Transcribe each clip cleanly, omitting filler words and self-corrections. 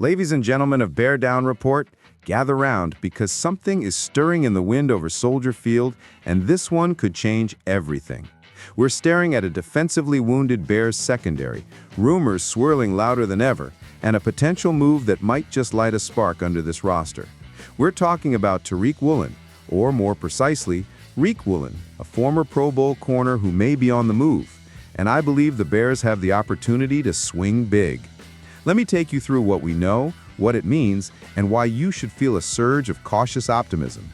Ladies and gentlemen of Bear Down Report, gather round because something is stirring in the wind over Soldier Field, and this one could change everything. We're staring at a defensively wounded Bears secondary, rumors swirling louder than ever, and a potential move that might just light a spark under this roster. We're talking about Tariq Woolen, or more precisely, Reek Woolen, a former Pro Bowl corner who may be on the move, and I believe the Bears have the opportunity to swing big. Let me take you through what we know, what it means, and why you should feel a surge of cautious optimism.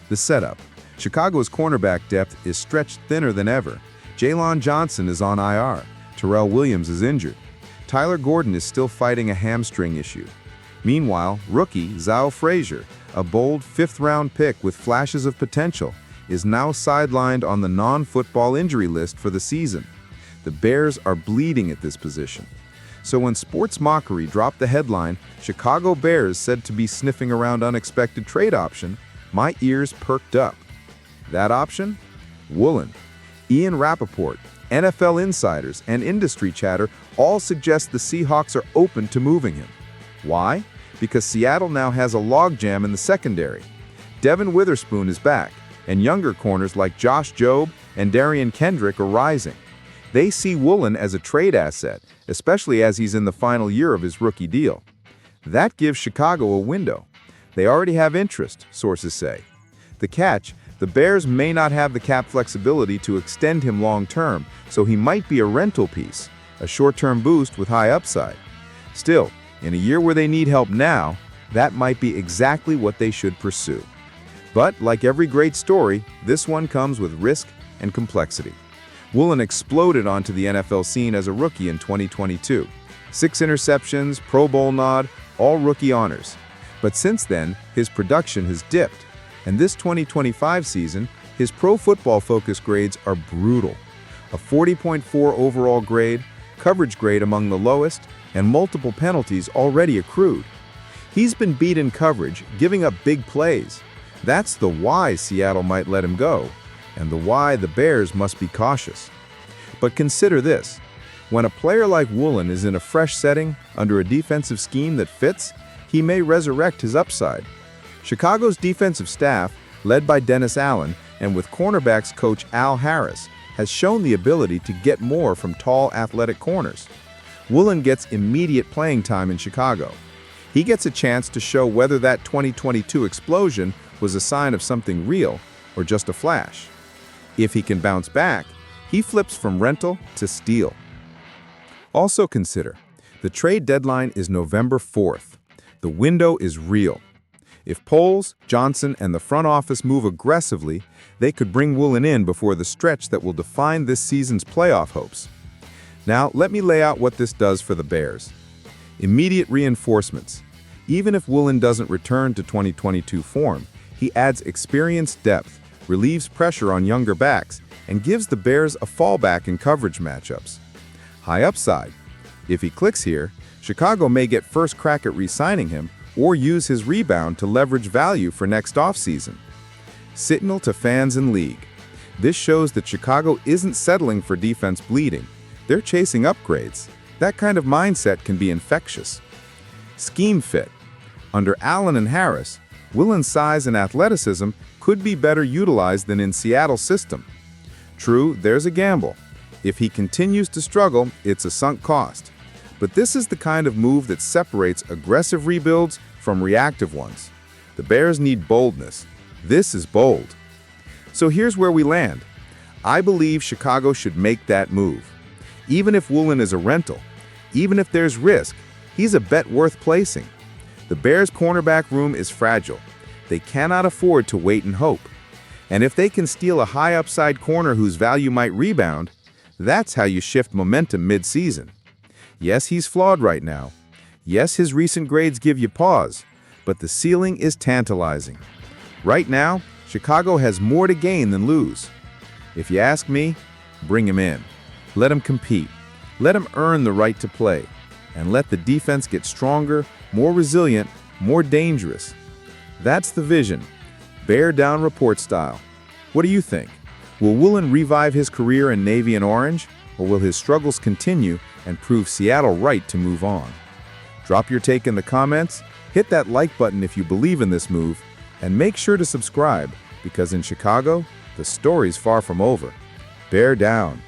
The setup. Chicago's cornerback depth is stretched thinner than ever. Jaylon Johnson is on IR. Terrell Williams is injured. Tyler Gordon is still fighting a hamstring issue. Meanwhile, rookie Zao Frazier, a bold fifth-round pick with flashes of potential, is now sidelined on the non-football injury list for the season. The Bears are bleeding at this position. So when Sports Mockery dropped the headline, Chicago Bears said to be sniffing around unexpected trade option, my ears perked up. That option? Woolen. Ian Rappaport, NFL insiders, and industry chatter all suggest the Seahawks are open to moving him. Why? Because Seattle now has a logjam in the secondary. Devin Witherspoon is back, and younger corners like Josh Jobe and Darian Kendrick are rising. They see Woolen as a trade asset, especially as he's in the final year of his rookie deal. That gives Chicago a window. They already have interest, sources say. The catch, the Bears may not have the cap flexibility to extend him long-term, so he might be a rental piece, a short-term boost with high upside. Still, in a year where they need help now, that might be exactly what they should pursue. But like every great story, this one comes with risk and complexity. Woolen exploded onto the NFL scene as a rookie in 2022. 6 interceptions, Pro Bowl nod, all rookie honors. But since then, his production has dipped. And this 2025 season, his Pro Football Focus grades are brutal. A 40.4 overall grade, coverage grade among the lowest, and multiple penalties already accrued. He's been beat in coverage, giving up big plays. That's the why Seattle might let him go, and the why the Bears must be cautious. But consider this. When a player like Woolen is in a fresh setting, under a defensive scheme that fits, he may resurrect his upside. Chicago's defensive staff, led by Dennis Allen and with cornerbacks coach Al Harris, has shown the ability to get more from tall, athletic corners. Woolen gets immediate playing time in Chicago. He gets a chance to show whether that 2022 explosion was a sign of something real or just a flash. If he can bounce back, he flips from rental to steal. Also consider, the trade deadline is November 4th. The window is real. If Poles, Johnson, and the front office move aggressively, they could bring Woolen in before the stretch that will define this season's playoff hopes. Now, let me lay out what this does for the Bears. Immediate reinforcements. Even if Woolen doesn't return to 2022 form, he adds experienced depth, relieves pressure on younger backs, and gives the Bears a fallback in coverage matchups. High upside. If he clicks here, Chicago may get first crack at re-signing him or use his rebound to leverage value for next offseason. Signal to fans and league. This shows that Chicago isn't settling for defense bleeding. They're chasing upgrades. That kind of mindset can be infectious. Scheme fit. Under Allen and Harris, Woolen's size and athleticism could be better utilized than in Seattle's system. True, there's a gamble. If he continues to struggle, it's a sunk cost. But this is the kind of move that separates aggressive rebuilds from reactive ones. The Bears need boldness. This is bold. So here's where we land. I believe Chicago should make that move. Even if Woolen is a rental, even if there's risk, he's a bet worth placing. The Bears' cornerback room is fragile. They cannot afford to wait and hope. And if they can steal a high upside corner whose value might rebound, that's how you shift momentum mid-season. Yes, he's flawed right now. Yes, his recent grades give you pause, but the ceiling is tantalizing. Right now, Chicago has more to gain than lose. If you ask me, bring him in. Let him compete. Let him earn the right to play. And let the defense get stronger, more resilient, more dangerous. That's the vision. Bear Down Report style. What do you think? Will Woolen revive his career in Navy and Orange, or will his struggles continue and prove Seattle right to move on? Drop your take in the comments, hit that like button if you believe in this move, and make sure to subscribe, because in Chicago, the story's far from over. Bear down.